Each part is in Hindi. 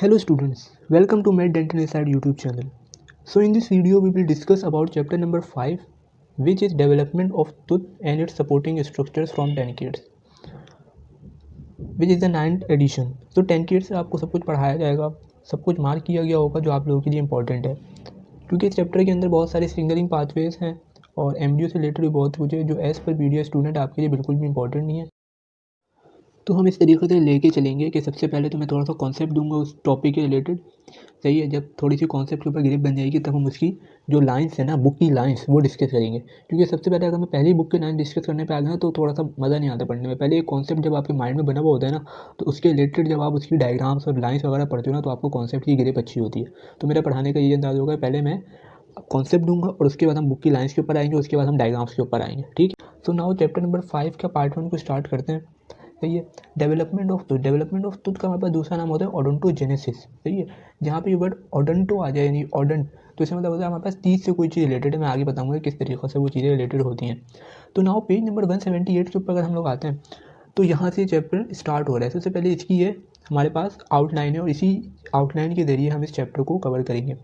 Hello students, welcome to Med Dental Inside YouTube channel. So in this video we will discuss about chapter number 5 which is development of tooth and its supporting structures from 10 kids which is the 9th edition. So 10 kids से आपको सब कुछ पढ़ाया जाएगा, सब कुछ मार्क किया गया होगा जो आप लोगों के लिए इंपॉर्टेंट है क्योंकि इस चैप्टर के अंदर बहुत सारे सिग्नलिंग पाथवेज हैं और एमडीओ से रिलेटेड भी बहुत कुछ है जो एज़ पर वीडियो स्टूडेंट आपके लिए बिल्कुल भी इंपॉर्टेंट नहीं है। तो हम इस तरीके से लेके चलेंगे कि सबसे पहले तो मैं थोड़ा सा कॉन्सेप्ट दूंगा उस टॉपिक के रिलेटेड, सही है। जब थोड़ी सी कॉन्सेप्ट के ऊपर ग्रिप बन जाएगी तब हम उसकी जो लाइंस है ना, बुक की लाइंस, वो डिस्कस करेंगे। क्योंकि सबसे पहले अगर मैं पहली बुक की लाइन डिस्कस करने पे आ गया ना तो थोड़ा सा मज़ा नहीं आता पढ़ने में। पहले एक कॉन्सेप्ट जब आपके माइंड में बना हुआ होता है ना तो उसके रिलेटेड जब आप उसकी डायग्राम्स और लाइन्स वगैरह पढ़ते हो ना तो आपको कॉन्सेप्ट की ग्रिप अच्छी होती है। तो मेरा पढ़ाने का ये अंदाज होगा, पहले मैं कॉन्सेप्ट दूंगा और उसके बाद हम बुक की लाइन्स के ऊपर आएंगे, उसके बाद हम डायग्राम्स के ऊपर आएंगे, ठीक है। सो नाउ चैप्टर नंबर 5 का पार्ट 1 को स्टार्ट करते हैं, सही है। Development of tooth, development of tooth का हमारे पास दूसरा नाम होता है ओडोंटोजेनेसिस, सही है। जहाँ पे ये वर्ड ओडोंटो आ जाए यानी ओडोंट, तो इसका मतलब होता है हमारे पास टीथ से कोई चीज़ रिलेटेड है। मैं आगे बताऊंगा किस तरीके से वो चीज़ें रिलेटेड होती हैं। तो नाउ पेज नंबर 178 के ऊपर अगर हम लोग आते हैं तो यहाँ से चैप्टर स्टार्ट हो रहा है। सबसे पहले इसकी ये हमारे पास आउटलाइन है और इसी आउटलाइन के जरिए हम इस चैप्टर को कवर करेंगे।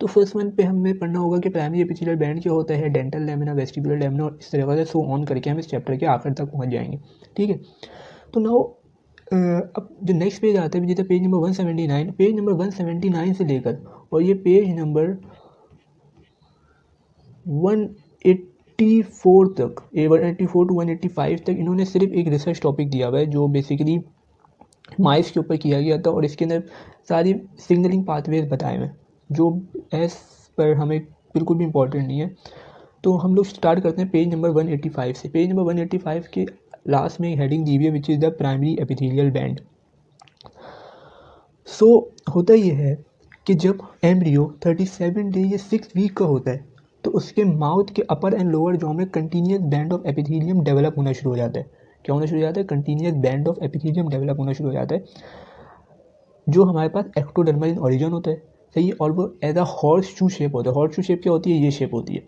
तो फर्स्ट वन पे हमें पढ़ना होगा कि प्राइमरी एपिथेलियल बैंड क्या होता है, डेंटल लैमिना, वेस्टिबुलर लैमिना, और इस तरीके से सो ऑन करके हम इस चैप्टर के आखिर तक पहुँच जाएंगे, ठीक है। तो नाउ अब जो नेक्स्ट पेज आता है जैसे पेज नंबर 179, पेज नंबर 179 से लेकर और ये पेज नंबर 184 तक, 184 टू 185 तक इन्होंने सिर्फ एक रिसर्च टॉपिक दिया हुआ है जो बेसिकली माइस के ऊपर किया गया था और इसके अंदर सारी सिग्नलिंग पाथवेज बताए हुए जो एस पर हमें बिल्कुल भी इंपॉर्टेंट नहीं है। तो हम लोग स्टार्ट करते हैं पेज नंबर 185 से। पेज नंबर 185 के लास्ट में हेडिंग दी हुई है which is the primary epithelial band. So होता ये है कि जब एम्ब्रियो 37 डे या 6 वीक का होता है तो उसके माउथ के अपर एंड लोअर जॉ में continuous band of epithelium develop होना शुरू हो जाता है। क्या होना शुरू हो जाता है? Continuous band of epithelium develop होना शुरू हो जाता है जो हमारे पास एक्टोडर्मल इन ओरिजिन होता है, सही है। और वो as a horse shoe shape होता है। हॉर्स शू शेप क्या होती है? ये शेप होती है।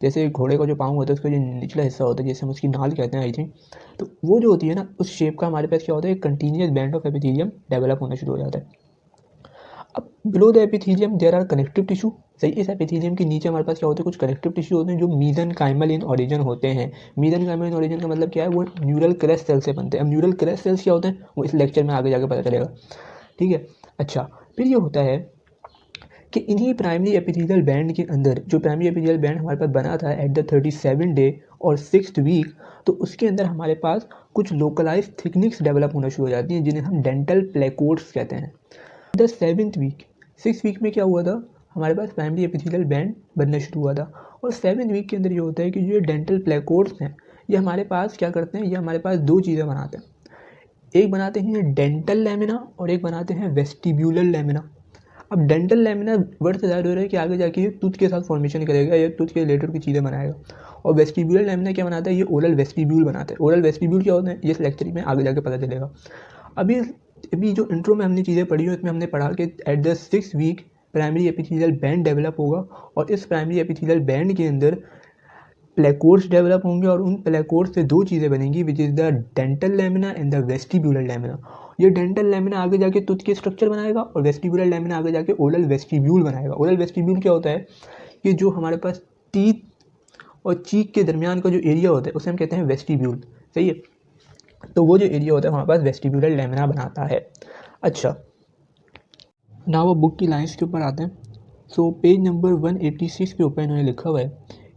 जैसे घोड़े का जो पाँव होता है उसका जो निचला हिस्सा होता है, जैसे हम उसकी नाल कहते हैं आई थिंक, तो वो जो होती है ना उस शेप का हमारे पास क्या होता है? Continuous band of epithelium develop होना शुरू हो जाता है। अब below the epithelium there are connective tissue, सही। इस एपिथेलियम के नीचे हमारे पास क्या होते हैं? कुछ कनेक्टिव टिश्यू होते हैं जो मीसेनकाइमल इन ओरिजिन होते हैं। मीसेनकाइमल इन ओरिजिन का मतलब क्या है? वो न्यूरल क्रेस्ट सेल से बनते हैं। अब न्यूरल क्रेस्ट सेल्स क्या होते हैं वो इस लेक्चर में आगे जाकर पता चलेगा, ठीक है। अच्छा, फिर ये होता है कि इन्हीं प्राइमरी एपिथेलियल बैंड के अंदर जो प्राइमरी एपिथेलियल बैंड हमारे पास बना था एट द 37 डे और 6th वीक, तो उसके अंदर हमारे पास कुछ लोकलाइज थिकनिक्स डेवलप होना शुरू हो जाती हैं जिन्हें हम डेंटल प्लेकोड्स कहते हैं। The 7th week, 6th week में क्या हुआ था? हमारे पास प्राइमरी एपिथेलियल बैंड बनना शुरू हुआ था और 7th वीक के अंदर ये होता है कि जो ये डेंटल प्लेकोड्स हैं ये हमारे पास क्या करते हैं? ये हमारे पास दो चीज़ें बनाते हैं। एक बनाते हैं डेंटल लैमिना और एक बनाते हैं वेस्टिब्यूलर लैमिना। अब डेंटल लैमिना वर्ड से ज़ाहिर हो रहा है कि आगे जाके ये टूथ के साथ फॉर्मेशन करेगा या टूथ के रिलेटेड की चीज़ें बनाएगा। और वेस्टिब्यूलर लैमिना क्या बनाता है? ये ओरल वेस्टिब्यूल बनाता है। ओरल वेस्टिब्यूल क्या होता है ये इस लेक्चर में आगे जाके पता चलेगा। अभी जो इंट्रो में हमने चीज़ें पढ़ी हुई इसमें हमने पढ़ा कि at the 6th week primary epithelial band develop होगा और इस प्राइमरी एपिथेलियल बैंड के अंदर प्लेकोड्स डेवलप होंगे और उन प्लेकोड्स से दो चीज़ें बनेंगी विच is the dental lamina and the vestibular lamina. ये डेंटल लैमिना आगे जाके टूथ के स्ट्रक्चर बनाएगा और वेस्टिब्यूलर लैमिना आगे जाके ओरल वेस्टिब्यूल बनाएगा। ओरल वेस्टिब्यूल क्या होता है? कि जो हमारे पास टीथ और चीक के दरमियान का जो एरिया होता है उसे हम कहते हैं वेस्टिब्यूल, सही है। तो वो जो एरिया होता है हमारे पास वेस्टिब्यूलर लैमिना बनाता है। अच्छा, ना वो बुक की लाइन्स के ऊपर आते हैं। सो पेज नंबर 186 के ऊपर इन्होंने लिखा हुआ है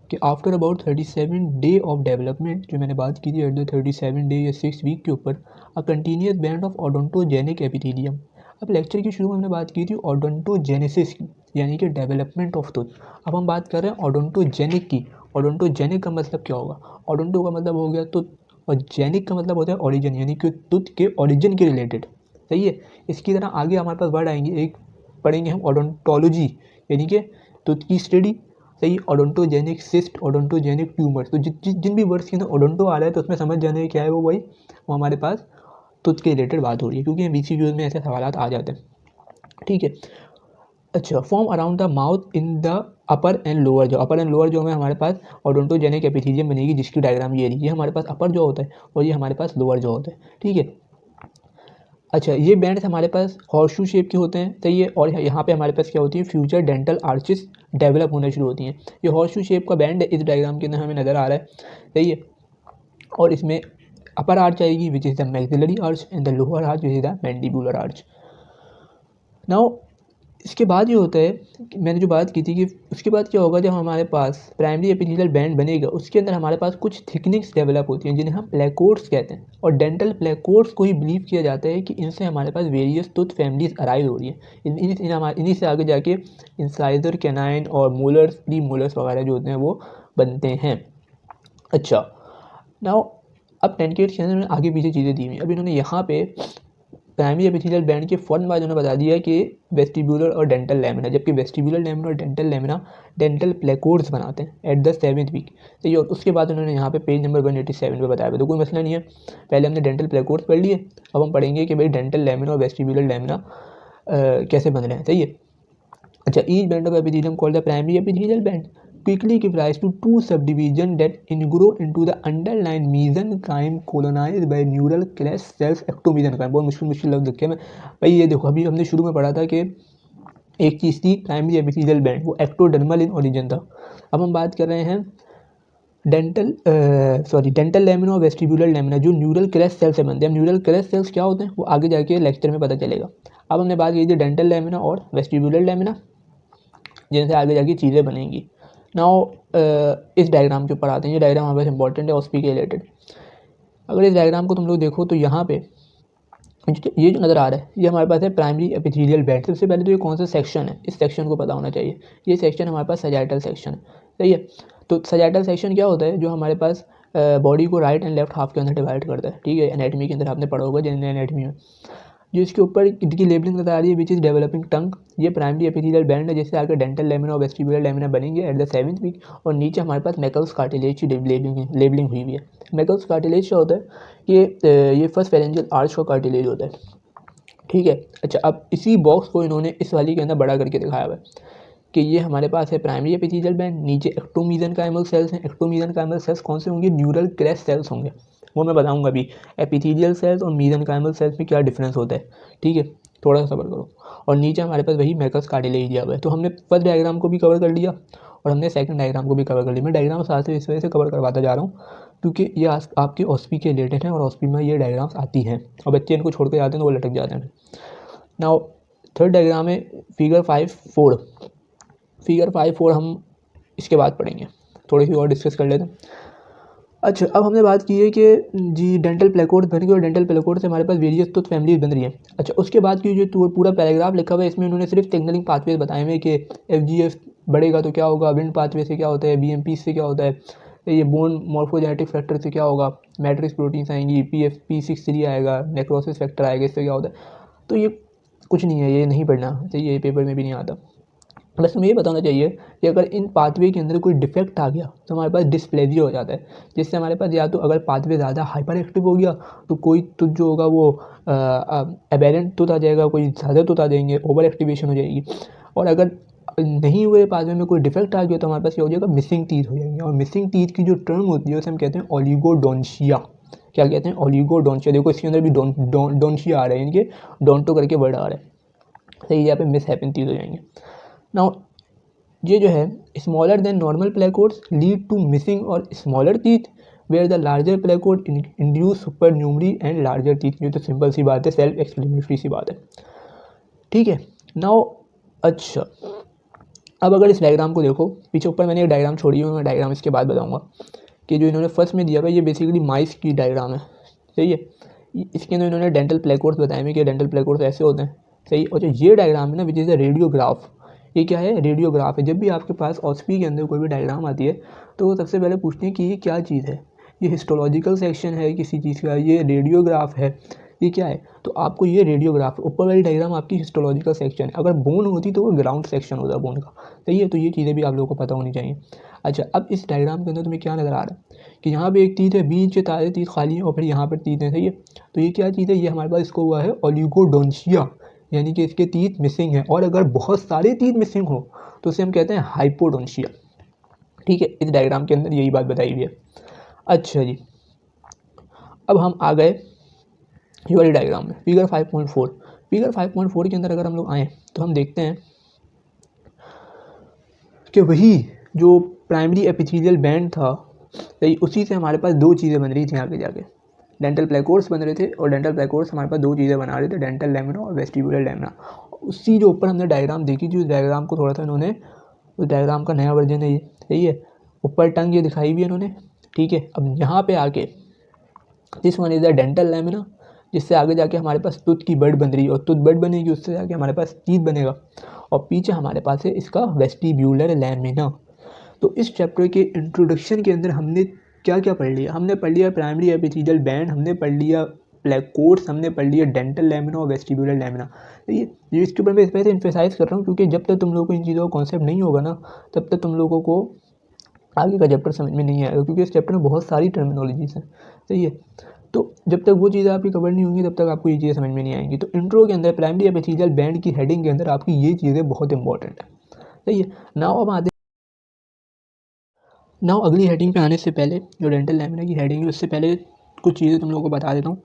कि after about 37 day of development, जो मैंने बात की थी एट द 37 डे या 6 वीक के ऊपर, a continuous band of odontogenic epithelium. अब लेक्चर की शुरू में हमने बात की थी ओडोंटोजेनेसिस की, यानी कि डेवलपमेंट ऑफ टूथ। अब हम बात कर रहे हैं ओडोंटोजेनिक की। ओडोंटोजेनिक का मतलब क्या होगा? ओडोंटो का मतलब हो गया टूथ और जेनिक का मतलब होता है ओरिजिन, यानी कि टूथ के ओरिजिन के रिलेटेड, सही है। इसकी तरह आगे हमारे पास वर्ड आएंगे, एक पढ़ेंगे हम ओडोंटोलॉजी यानी कि टूथ की स्टडी, सही। Odontogenic cyst, odontogenic tumours. तो जिन भी वर्ड्स के अंदर ओडोंटो आ रहा है तो उसमें समझ जाना है क्या है वो भाई, वो हमारे पास टूथ के रिलेटेड बात हो रही है क्योंकि MCQs में ऐसे सवाल आ जाते हैं, ठीक है। अच्छा, form around the mouth in the upper and lower जो, अपर एंड लोअर जो में हमारे पास ओडोंटोजेनिक एपिथेलियम बनेगी जिसकी डायग्राम ये रही है। हमारे पास अपर जो होता है और ये हमारे पास लोअर जो होता है, ठीक है। अच्छा, ये बैंड्स हमारे पास हॉर्सशू शेप के होते हैं, सही है। और यहाँ पे हमारे पास क्या होती है, फ्यूचर डेंटल आर्चेस डेवलप होना शुरू होती हैं। ये हॉर्सशू शेप का बैंड इस डायग्राम के अंदर हमें नज़र आ रहा है, सही है। और इसमें अपर आर्च आएगी विच is the maxillary arch and the lower arch which is the mandibular arch. Now इसके बाद ये होता है, मैंने जो बात की थी कि उसके बाद क्या होगा, जब हमारे पास प्राइमरी एपिथेलियल बैंड बनेगा उसके अंदर हमारे पास कुछ थिकनिंग्स डेवलप होती हैं जिन्हें हम प्लेकोर्ड्स कहते हैं। और डेंटल प्लेकोर्ड्स को ही बिलीव किया जाता है कि इनसे हमारे पास वेरियस टूथ फैमिलीज अराइव हो रही है। इन्हीं से आगे जाके इंसाइजर, कैनाइन और मोलर्स, प्री मोलर्स वगैरह जो होते हैं वो बनते हैं। अच्छा, नाउ अब 10 के अंदर उन्होंने आगे पीछे चीज़ें दी हुई। अब इन्होंने यहाँ पे प्राइमरी एपिथेलियल बैंड के फॉर्म बाद उन्होंने बता दिया कि वेस्टिबुलर और डेंटल लैमिना, जबकि वेस्टिबुलर लैमिना और डेंटल लैमिना डेंटल प्लेकोर्ड्स बनाते हैं एट द 7th वीक। तो ये, और उसके बाद उन्होंने यहाँ पे पेज नंबर 187 पे बताया। तो कोई मसला नहीं है, पहले हमने डेंटल प्लेकोर्ड्स पढ़ लिए, अब हम पढ़ेंगे कि भाई डेंटल लैमिना और वेस्टिबुलर लैमिना कैसे बन रहे हैं, सही है। अच्छा, each band of epithelium called the primary epithelial band quickly give rise to two subdivisions that ingrow into the underlying mesenchyme colonized by neural crest cells ectomesenchyme। बहुत मुश्किल लफ्ज़ लिखे मैं भाई। ये देखो, अभी हमने शुरू में पढ़ा था कि एक चीज़ थी प्राइमरी एपिथेलियल बैंड, वो एक्टोडर्मल इन ओरिजिन था। अब हम बात कर रहे हैं डेंटल लैमिना और वेस्टिबुलर लैमिना जो न्यूरल क्रेस्ट सेल से बनते हैं। न्यूरल क्रेस्ट सेल्स क्या होते हैं वो आगे जाके लेक्चर में पता चलेगा। अब हमने बात की थी डेंटल लैमिना और वेस्टिबुलर लैमिना, जिनसे आगे जाके चीज़ें बनेंगी। नाउ इस डायग्राम के ऊपर आते हैं। ये डायग्राम हमारे पास इंपॉर्टेंट है ऑस्पी के रिलेटेड। अगर इस डायग्राम को तुम लोग देखो तो यहाँ पे ये जो नज़र आ रहा है ये हमारे पास है प्राइमरी एपिथेलियल बैंड। सबसे पहले तो ये कौन सा सेक्शन है, इस सेक्शन को पता होना चाहिए। ये सेक्शन हमारे पास सजाइटल सेक्शन है, सही है। तो सजाइटल सेक्शन क्या होता है, जो हमारे पास बॉडी को राइट एंड लेफ्ट हाफ के अंदर डिवाइड करता है, ठीक है। एनाटमी के अंदर आपने पढ़ा होगा, जनरल एनाटमी में। जो इसके ऊपर की लेबलिंग बता रही है विच इज़ डेवलपिंग टंग, ये प्राइमरी एपिथेलियल बैंड है, जिससे आगे डेंटल लैमिना और वेस्टिबुलर लैमिना बनेंगे एट द 7th वीक। और नीचे हमारे पास मैकल्स कार्टिलेज की लेबलिंग हुई हुई है। मैकल्स कार्टिलेज क्या होता है कि ये फर्स्ट फेरेंजियल आर्च का कार्टिलेज होता है, ठीक है। अच्छा, अब इसी बॉक्स को इन्होंने इस वाली के अंदर बड़ा करके दिखाया हुआ है कि ये हमारे पास है प्राइमरी एपिथेलियल बैंड, नीचे एक्टोमीसेंकाइमल सेल्स हैं। एक्टोमीसेंकाइमल सेल्स कौन से होंगे, न्यूरल क्रेस्ट सेल्स होंगे, वो मैं बताऊंगा अभी। एपिथेलियल सेल्स और मीसेंकाइमल सेल्स में क्या डिफरेंस होता है, ठीक है, थोड़ा सा सब्र करो। और नीचे हमारे पास वही मैकल्स कार्टिलेज दिया हुआ है। तो हमने फर्स्ट डायग्राम को भी कवर कर लिया और हमने सेकंड डायग्राम को भी कवर कर लिया। मैं डायग्राम साथ इस वजह से कवर करवाता जा रहा हूँ क्योंकि ये आपके ऑस्पी के रिलेटेड है और ऑस्पी में ये डायग्राम्स आती हैं और बच्चे इनको छोड़ के जाते हैं तो वो लटक जाते हैं। नाउ थर्ड डायग्राम है फिगर 5.4। फिगर 5.4 हम इसके बाद पढ़ेंगे, थोड़ी सी और डिस्कस कर लेते हैं। अच्छा, अब हमने बात की है कि जी डेंटल प्लेकोर्ड बन गई और डेंटल प्लेकोर्ड से हमारे पास वेरियस टूथ फैमिलीज बन रही है। अच्छा, उसके बाद की जो पूरा पैराग्राफ लिखा हुआ है इसमें उन्होंने सिर्फ सिग्नलिंग पाथवेज बताए हुए कि FGF बढ़ेगा तो क्या होगा, विंड पाथवे से क्या होता है, BMP से क्या होता है, ये बोन मॉर्फोजेनेटिक फैक्टर से क्या होगा, मैट्रिक्स प्रोटीन्स आएंगी, P63 आएगा, नेक्रोसिस फैक्टर आएगा, इससे क्या होता है। तो ये कुछ नहीं है, ये नहीं पढ़ना चाहिए, ये पेपर में भी नहीं आता। बस तुम्हें ये बताना चाहिए कि अगर इन पाथवे के अंदर कोई डिफेक्ट आ गया तो हमारे पास डिस्प्लेजिया हो जाता है, जिससे हमारे पास या तो अगर पाथवे ज़्यादा हाइपर एक्टिव हो गया तो कोई टूथ जो होगा वो एबेरेंट टूथ आ जाएगा, कोई ज़्यादा टूथ आ जाएंगे, ओवर एक्टिवेशन हो जाएगी। और अगर नहीं हुए पाथवे में कोई डिफेक्ट आ गया तो हमारे पास क्या हो जाएगा, मिसिंग टीथ हो जाएंगे। और मिसिंग टीथ की जो टर्म होती है उसे हम कहते हैं ओलिगोडोंशिया। क्या कहते हैं, ओलिगोडोंशिया। देखो इसके अंदर भी डोंशिया आ रहा है, इनके डोंटो करके वर्ड आ रहा है, सही। यहाँ पे मिस हैपन टीथ हो जाएंगे। नाउ ये जो है smaller than normal placodes lead to missing और smaller teeth, where the larger placode induce supernumerary and larger teeth. ये तो सिंपल सी बात है, सेल्फ एक्सप्लेनेटरी सी बात है, ठीक है। नाउ अच्छा, अब अगर इस डायग्राम को देखो, पीछे ऊपर मैंने एक डायग्राम छोड़ी हुई है, मैं डायग्राम इसके बाद बताऊंगा कि जो इन्होंने फर्स्ट में दिया हुआ है ये बेसिकली माइस की डायग्राम है, सही है। इसके अंदर इन्होंने डेंटल प्लेकोर्ड्स बताए हुए कि डेंटल प्लेकोर्ड्स ऐसे होते हैं, सही। और जो ये डायग्राम है ना विच इज़ अ रेडियोग्राफ, ये क्या है, रेडियोग्राफ है। जब भी आपके पास ऑस्पी के अंदर कोई भी डायग्राम आती है तो सबसे पहले पूछते हैं कि ये क्या चीज़ है, ये हिस्टोलॉजिकल सेक्शन है किसी चीज़ का, ये रेडियोग्राफ है, ये क्या है। तो आपको ये रेडियोग्राफ, ऊपर वाली डायग्राम आपकी हिस्टोलॉजिकल सेक्शन है, अगर बोन होती तो वो ग्राउंड सेक्शन होता बोन का, सही है। तो ये चीज़ें भी आप लोगों को पता होनी चाहिए। अच्छा, अब इस डायग्राम के अंदर तुम्हें क्या नज़र आ रहा है कि यहाँ पे एक तीत है, बीच तारे तीत खाली है और फिर यहाँ पर तीत है, सही है। तो ये क्या चीज़ है, ये हमारे पास इसको हुआ है ओलिगोडोंशिया, यानी कि इसके तीत मिसिंग है। और अगर बहुत सारे तीत मिसिंग हो तो उसे हम कहते हैं हाइपोडोंशिया, ठीक है। इस डायग्राम के अंदर यही बात बताई हुई है। अच्छा जी, अब हम आ गए ये वाली डायग्राम में फिगर 5.4। फिगर 5.4 के अंदर अगर हम लोग आएँ तो हम देखते हैं कि वही जो प्राइमरी एपिथेलियल बैंड था, सही, उसी से हमारे पास दो चीज़ें बन रही थी आगे जाके, डेंटल प्लेकोर्स बन रहे थे, और डेंटल प्लेकोर्स हमारे पास दो चीज़ें बना रहे थे, डेंटल लेमिना और वेस्टिबुलर लेमिना। उसी जो ऊपर हमने डायग्राम देखी थी, उस डायग्राम को थोड़ा सा इन्होंने, उस डायग्राम का नया वर्जन है ये, सही है, ऊपर टंग ये दिखाई भी है इन्होंने, ठीक है। अब यहाँ पे आके this one is the dental lamina, जिससे आगे जाके हमारे पास टूथ की बड बन रही है, और टूथ बड बनेगी उससे जाके हमारे पास टीथ बनेगा, और पीछे हमारे पास है इसका वेस्टिब्यूलर लेमिना। तो इस चैप्टर के इंट्रोडक्शन के अंदर हमने क्या क्या पढ़ लिया? हमने पढ़ लिया प्राइमरी एपिथेलियल बैंड, हमने पढ़ लिया प्लेकोर्स, हमने पढ़ लिया डेंटल लेमिना और वेस्टिब्यूलर लेमिना। तो ये इसके ऊपर मैं इस वजह से इम्फेसाइज कर रहा हूँ क्योंकि जब तक तुम लोगों को इन चीज़ों का कॉन्सेप्ट नहीं होगा ना, तब तक तुम लोगों को आगे का चैप्टर समझ में नहीं आएगा, क्योंकि इस चैप्टर में बहुत सारी टर्मिनोलॉजीज हैं, सही है। तो जब तक वो चीज़ें आपकी कवर नहीं होंगी तब तक आपको ये चीज़ें समझ में नहीं आएंगी। तो इंट्रो के अंदर प्राइमरी एपिथेलियल बैंड की हेडिंग के अंदर आपकी ये चीज़ें बहुत इंपॉर्टेंट है, सही है। नाउ अब आते नाउ अगली हेडिंग पे आने से पहले, जो डेंटल लेमिना की हेडिंग है उससे पहले कुछ चीज़ें तुम लोगों को बता देता हूँ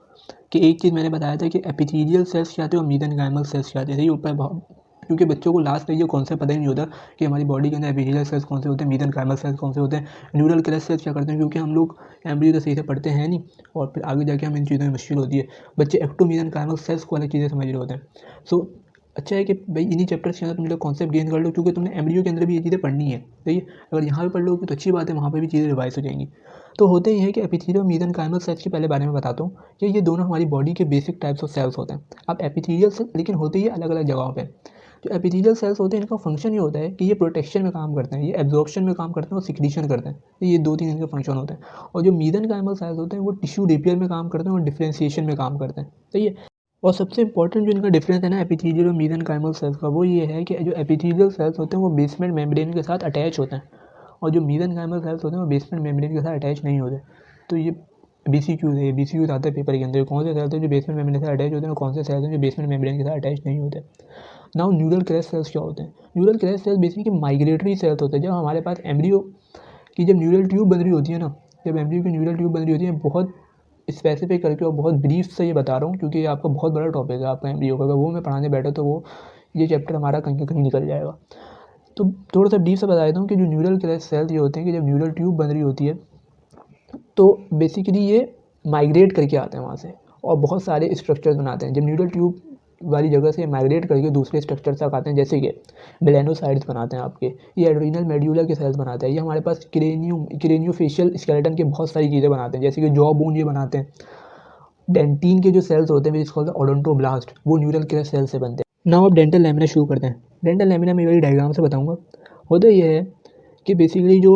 कि एक चीज़ मैंने बताया था कि एपिथेलियल सेल्स क्या आते हैं और मीसेंकाइमल सेल्स क्या आते हैं, सही ऊपर, क्योंकि बच्चों को लास्ट तक ये कॉन्सेप्ट पता ही नहीं होता कि हमारी बॉडी के अंदर एपिथेलियल सेल्स कौन से होते हैं, मीसेंकाइमल सेल्स कौन से होते हैं, न्यूरल क्रस्ट सेल्स क्या करते हैं, क्योंकि हम लोग एम्ब्रियो तो सही से पढ़ते हैं नहीं, और फिर आगे जाके हम इन चीज़ों में मुश्किल होती है। बच्चे एक्टोमीसेंकाइमल सेल्स को अलग चीज़ें समझ रहे होते हैं। सो अच्छा है कि भाई इन्हीं चैप्टर्स के अंदर तुम लोग कॉन्सेप्ट गेन कर लो, क्योंकि तुमने एम्ब्रियो के अंदर भी ये चीज़ें पढ़नी है, सही है। अगर यहाँ पे पढ़ लोगे तो अच्छी बात है, वहाँ पे भी चीज़ें रिवाइज हो जाएंगी। तो होते ही है कि एपिथेलियल और मीसेंकाइमल सेल्स के पहले बारे में बताता हूँ कि ये दोनों हमारी बॉडी के बेसिक टाइप्स ऑफ सेल्स होते हैं। अब एपिथेलियल सेल्स लेकिन होते ही अलग अलग जगहों पे। जो एपिथेलियल सेल्स होते हैं इनका फंक्शन ये होता है कि ये प्रोटेक्शन में काम करते हैं, ये एब्जॉर्प्शन में काम करते हैं और सिक्रीशन करते हैं, तो ये दो तीन इनके फंक्शन होते हैं। और जो मीसेंकाइमल सेल्स होते हैं वो टिश्यू रिपेयर में काम करते हैं और डिफ्रेंशिएशन में काम करते हैं, सही है। और सबसे इंपॉर्टेंट जो इनका डिफरेंस है ना एपिथेलियल और मीसेंकाइमल सेल्स का, वो ये है कि जो एपिथेलियल सेल्स होते हैं वो बेसमेंट मेम्ब्रेन के साथ अटैच होते हैं, और जो मीसेंकाइमल सेल्स होते हैं वो बेसमेंट मेम्ब्रेन के साथ अटैच नहीं होते। तो ये BCQ है, BCQ आता है पेपर के अंदर, कौन से सेल्स हैं जो बेसमेंट मेम्ब्रेन के साथ अटैच होते हैं और कौन से सेल्स हैं जो बेसमेंट मेम्ब्रेन के साथ अटैच नहीं होते। नाउ न्यूरल क्रस्ट सेल्स क्या होते हैं? Neural crest cells basically migratory cells होते हैं। जब हमारे पास एम्ब्रियो की जब न्यूरल ट्यूब बन रही होती है ना, जब एम्ब्रियो की न्यूरल ट्यूब बन रही होती है, बहुत स्पेसिफिक करके और बहुत ब्रीफ से ये बता रहा हूँ क्योंकि ये आपका बहुत बड़ा टॉपिक है आपका एम्ब्रियो का, अगर वो मैं पढ़ाने बैठा तो वो ये चैप्टर हमारा कहीं कहीं निकल जाएगा। तो थोड़ा सा डीप से बता देता हूँ कि जो न्यूरल क्रस्ट सेल्स ये होते हैं कि जब न्यूरल ट्यूब बन रही होती है तो बेसिकली ये माइग्रेट करके आते हैं वहाँ से और बहुत सारे स्ट्रक्चर्स बनाते हैं। जब न्यूरल ट्यूब वाली जगह से माइग्रेट करके दूसरे स्ट्रक्चर तक आते हैं, जैसे कि मेलानोसाइट्स बनाते हैं आपके, ये एड्रीनल मेड्यूलर के सेल्स बनाते हैं, ये हमारे पास क्रेनियोफेशियल स्केलेटन के बहुत सारी चीज़ें बनाते हैं, जैसे कि जॉ बोन ये बनाते हैं। डेंटिन के जो सेल्स होते हैं विच कॉल्ड ओडोंटोब्लास्ट, वो न्यूरल क्रस्ट सेल से बनते हैं। नाउ अब डेंटल लेमिना शुरू करते हैं। डेंटल लेमिना में वही डायग्राम से बताऊंगा। होता ये है कि बेसिकली जो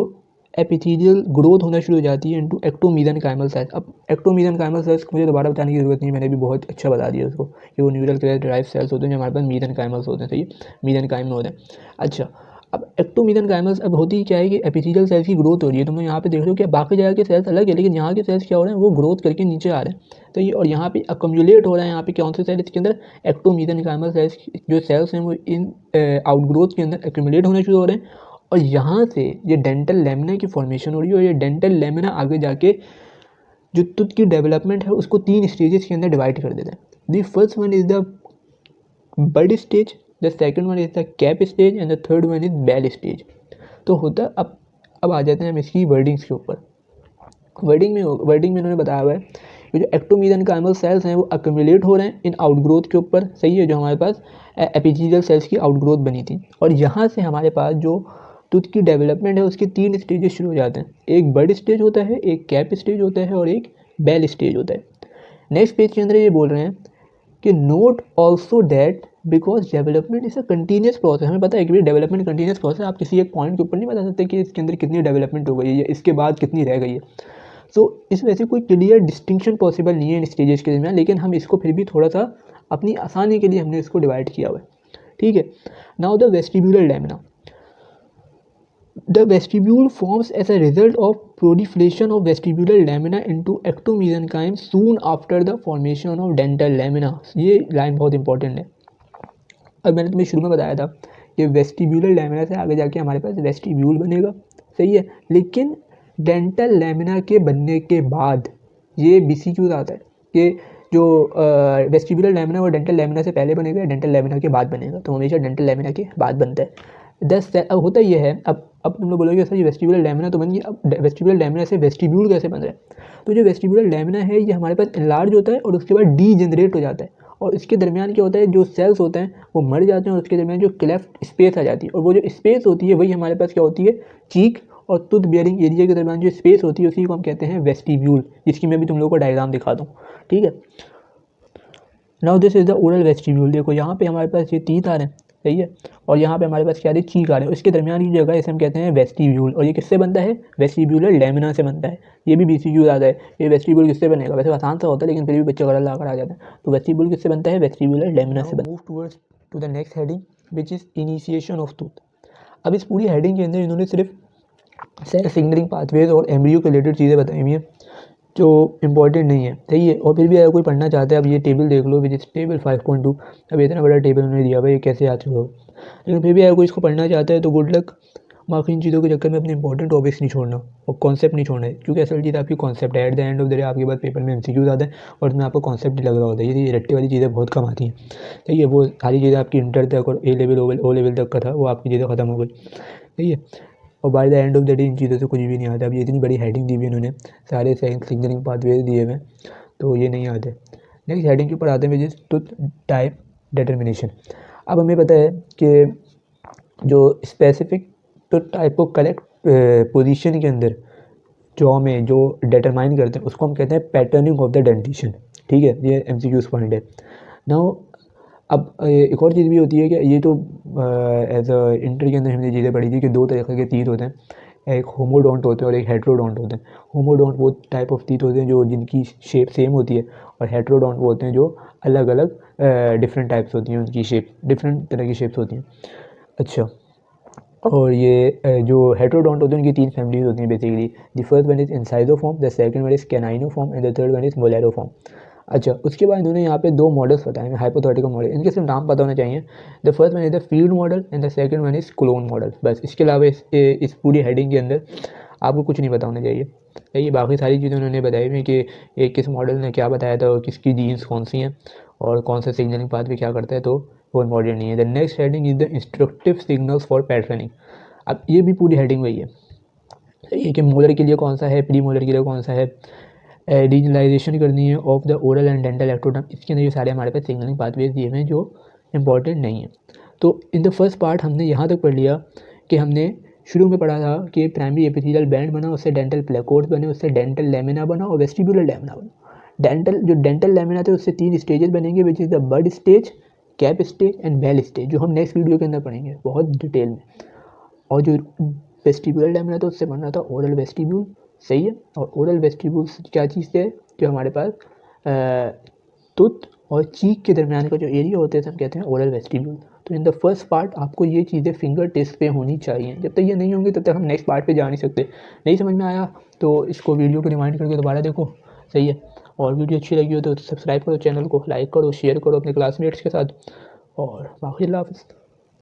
एपिथेलियल ग्रोथ होना शुरू हो जाती है इनटू एक्टोमीसेंकाइमल सेल्स। अब एक्टोमीसेंकाइमल सेल्स मुझे दोबारा बताने की जरूरत नहीं, मैंने भी बहुत अच्छा बता दिया उसको कि वो न्यूरल क्रस्ट ड्राइव सेल्स होते हैं जो हमारे पास मीसेंकाइमल्स होते हैं, सही है, मीसेंकाइमल होते हैं। अच्छा, अब एक्टोमीसेंकाइमल्स अब होती क्या है कि एपिथेलियल सेल्स की ग्रोथ हो रही है, तुम लोग यहाँ पे देख रहे हो कि बाकी जगह के सेल्स अलग है लेकिन यहाँ के सेल्स क्या हो रहे हैं, वो ग्रोथ करके नीचे आ रहे हैं, तो ये और यहाँ पे अक्यूमुलेट हो रहा है। यहाँ पे कौन से सेल इसके अंदर, एक्टोमीसेंकाइमल सेल्स जो सेल्स हैं वो इन आउटग्रोथ के अंदर एक्यूमुलेट होने शुरू हो रहे हैं, और यहाँ से ये डेंटल लेमिना की फॉर्मेशन हो रही है। और ये डेंटल लेमिना आगे जाके जो टूथ की डेवलपमेंट है उसको 3 स्टेजेस के अंदर डिवाइड कर देते हैं। The first one is the bud stage, the second one is the cap stage and the third one is bell stage. तो होता अब आ जाते हैं हम इसकी वर्डिंग्स के ऊपर। वर्डिंग में इन्होंने बताया हुआ है कि जो एक्टोमीसेंकाइमल सेल्स हैं वो अक्यूमुलेट हो रहे हैं इन आउटग्रोथ के ऊपर, सही है, जो हमारे पास एपिथेलियल सेल्स की आउटग्रोथ बनी थी। और यहाँ से हमारे पास जो टूथ की डेवलपमेंट है उसके 3 स्टेजेस शुरू हो जाते हैं। एक बड स्टेज होता है, एक कैप स्टेज होता है और एक बेल स्टेज होता है। नेक्स्ट पेज के अंदर ये बोल रहे हैं कि note also that because development is a continuous process. हमें पता है कि डेवलपमेंट कंटिन्यूस प्रोसेस, आप किसी एक पॉइंट के ऊपर नहीं बता सकते कि इसके अंदर कितनी डेवलपमेंट हो गई है या इसके बाद कितनी रह गई है। सो इस वजह से कोई क्लियर डिस्टिंक्शन पॉसिबल नहीं है इन स्टेजेस के दरमियान, लेकिन हम इसको फिर भी थोड़ा सा अपनी आसानी के लिए हमने इसको डिवाइड किया हुआ है, ठीक है। Now the vestibular lamina, the vestibule forms as a result of proliferation of vestibular lamina into ectomesenchyme soon after the formation of dental lamina। ये लाइन बहुत इंपॉर्टेंट है। अब मैंने तुम्हें शुरू में बताया था कि वेस्टिब्यूलर लेमिना से आगे जाके हमारे पास वेस्टिब्यूल बनेगा, सही है, लेकिन डेंटल लेमिना के बनने के बाद ये BCQ आता है कि जो वेस्टिबुलर लैमिना वो डेंटल लैमिना से पहले बनेगा, डेंटल लैमिना के बाद बनेगा, तो हमेशा डेंटल लैमिना के बाद बनता है। अब होता ये है, अब तुम लोग बोलोगे सर ये वेस्टिबुलर लैमिना तो बन गई, अब वेस्टिबुलर लैमिना से वेस्टिब्यूल कैसे बन रहा है? तो जो वेस्टिबुलर लैमिना है ये हमारे पास इनलार्ज होता है और उसके बाद डीजेनरेट हो जाता है, और इसके दरमियान क्या होता है, जो सेल्स होते हैं वो मर जाते हैं और उसके दरमियान जो क्लेफ्ट स्पेस आ जाती है, और वो जो स्पेस होती है वही हमारे पास क्या होती है, चीक और टूथ बियरिंग एरिया के दरमियान जो स्पेस होती है उसी को हम कहते हैं वेस्टिब्यूल, जिसकी मैं भी तुम लोगों को डायग्राम दिखा दूँ, ठीक है। Now this is the oral vestibule. देखो यहाँ पे हमारे पास ये टीथ आ रहे हैं, सही है, और यहाँ पे हमारे पास क्या है, चीक आ रहे हैं, इसके दरमियान की जगह इसे हम कहते हैं वेस्टिब्यूल, और ये किससे बनता है, वेस्टिब्यूलर लैमिना से बनता है। ये भी बीसीक्यू आता है, ये वेस्टिब्यूल किससे बनेगा, वैसे आसान सा होता है लेकिन फिर भी बच्चे गलत लाकर आ जाते हैं। तो वेस्टिब्यूल किससे बनता है, वेस्टिब्यूलर लैमिना से बनता है। Move towards to the next heading which is initiation of tooth. अब इस पूरी हेडिंग के अंदर इन्होंने सिर्फ सेल सिग्नलिंग पाथवेज और एम्ब्रियो के रिलेटेड चीज़ें बताई हुई हैं जो इम्पोर्टेंट नहीं है, सही है। और फिर भी अगर कोई पढ़ना चाहता है, अब ये टेबल देख लो विच इज टेबल 5.2, अब इतना बड़ा टेबल उन्होंने दिया हुआ है, ये कैसे याद रखोगे, लेकिन फिर भी अगर कोई इसको पढ़ना चाहता है तो गुड लक। बाकी इन चीज़ों के चक्कर में अपने इंपॉर्टेंट टॉपिक्स नहीं छोड़ना और कॉन्सेप्ट नहीं छोड़ना है, क्योंकि असल चीज़ आपकी कॉन्सेप्ट है। At the end of the day आपके पास पेपर में एमसीक्यूज आता है और उसमें आपको कॉन्सेप्ट ही लग रहा होता है, ये रट्टे वाली चीज़ें बहुत कम आती हैं, सही है। वो सारी चीज़ें आपकी इंटर तक और ए लेवल ओ लेवल तक का था, वो आपकी चीज़ें खत्म हो गई, सही है। और by the end of the day in चीज़ों से कुछ भी नहीं आता। अब ये इतनी बड़ी हेडिंग दी हुई है इन्होंने, सारे सिग्नलिंग पाथवेज दिए हुए हैं, तो ये नहीं आते। नेक्स्ट हेडिंग के ऊपर आते हैं which is tooth type determination. अब हमें पता है कि जो स्पेसिफिक टूथ टाइप को करेक्ट पोजीशन के अंदर जॉ में जो डिटरमाइन करते हैं उसको हम कहते हैं पैटर्निंग ऑफ द डेंटिशन, ठीक है। ये एमसीक्यूज पॉइंट है। नाउ अब एक और चीज़ भी होती है कि ये तो एज अ इंटर के अंदर हमने चीज़ें पढ़ी थी कि दो तरह के टीथ होते हैं, एक होमोडोंट होते हैं और एक हेट्रोडोंट होते हैं। होमोडोंट वो टाइप ऑफ टीथ होते हैं जो जिनकी शेप सेम होती है, और हेट्रोडोंट वो होते हैं जो अलग अलग डिफरेंट टाइप्स होती हैं, उनकी शेप डिफरेंट तरह की शेप्स होती हैं। अच्छा, और ये जो हेट्रोडोंट होते हैं उनकी तीन फैमिलीज होती हैं basically. The first one is incisiform, the second one is caniniform and the third one is molariform. अच्छा, उसके बाद इन्होंने यहाँ पे दो मॉडल्स बताए हैं, हाइपोथेटिकल मॉडल, इनके सिर्फ नाम पता होना चाहिए। The first one is the field model and the second one is clone model. बस इसके अलावा इस पूरी हेडिंग के अंदर आपको कुछ नहीं पता होना चाहिए, ये बाकी सारी चीज़ें उन्होंने बताई हुई कि एक किस मॉडल ने क्या बताया था और किसकी जीन्स कौन सी हैं और कौन सा सिग्नलिंग पाथ भी क्या करता है, तो वो इम्पॉर्टेंट नहीं है। The next heading is the instructive signals for patterning. अब ये भी पूरी हेडिंग वही है, ये कि मोलर के लिए कौन सा है, प्री मोलर के लिए कौन सा है, डिजिटलाइजेशन करनी है of the oral and dental ectoderm, इसके अंदर ये सारे हमारे पास सिग्नलिंग पाथवेज दिए हुए हैं जो इंपॉर्टेंट नहीं है। तो इन द फर्स्ट पार्ट हमने यहाँ तक पढ़ लिया कि हमने शुरू में पढ़ा था कि प्राइमरी एपिथेलियल बैंड बना, उससे डेंटल प्लेकोर्ड्स बने, उससे डेंटल लेमिना बना और वेस्टिबुलर लेमिना बना। डेंटल लेमिना थे उससे 3 स्टेजेस बनेंगे which is the bud stage, cap stage and bell stage, जो हम नेक्स्ट वीडियो के अंदर पढ़ेंगे बहुत डिटेल में। और जो वेस्टिबुलर लेमिना था उससे बन रहा था ओरल वेस्टिब्यूल, सही है। और ओरल वेस्टिब्यूल क्या चीज़ है, जो हमारे पास टूथ और चीक के दरमियान का जो एरिया होता है हम कहते हैं ओरल वेस्टिब्यूल। तो इन द फर्स्ट पार्ट आपको ये चीज़ें फिंगर टिप्स पे होनी चाहिए, जब तक ये नहीं होंगी तब तक हम नेक्स्ट पार्ट पे जा नहीं सकते। नहीं समझ में आया तो इसको वीडियो को रिमाइंड करके दोबारा देखो, सही है। और वीडियो अच्छी लगी हो तो सब्सक्राइब करो चैनल को, लाइक करो, शेयर करो अपने क्लासमेट्स के साथ, और बाकी अल्लाह हाफ़िज़।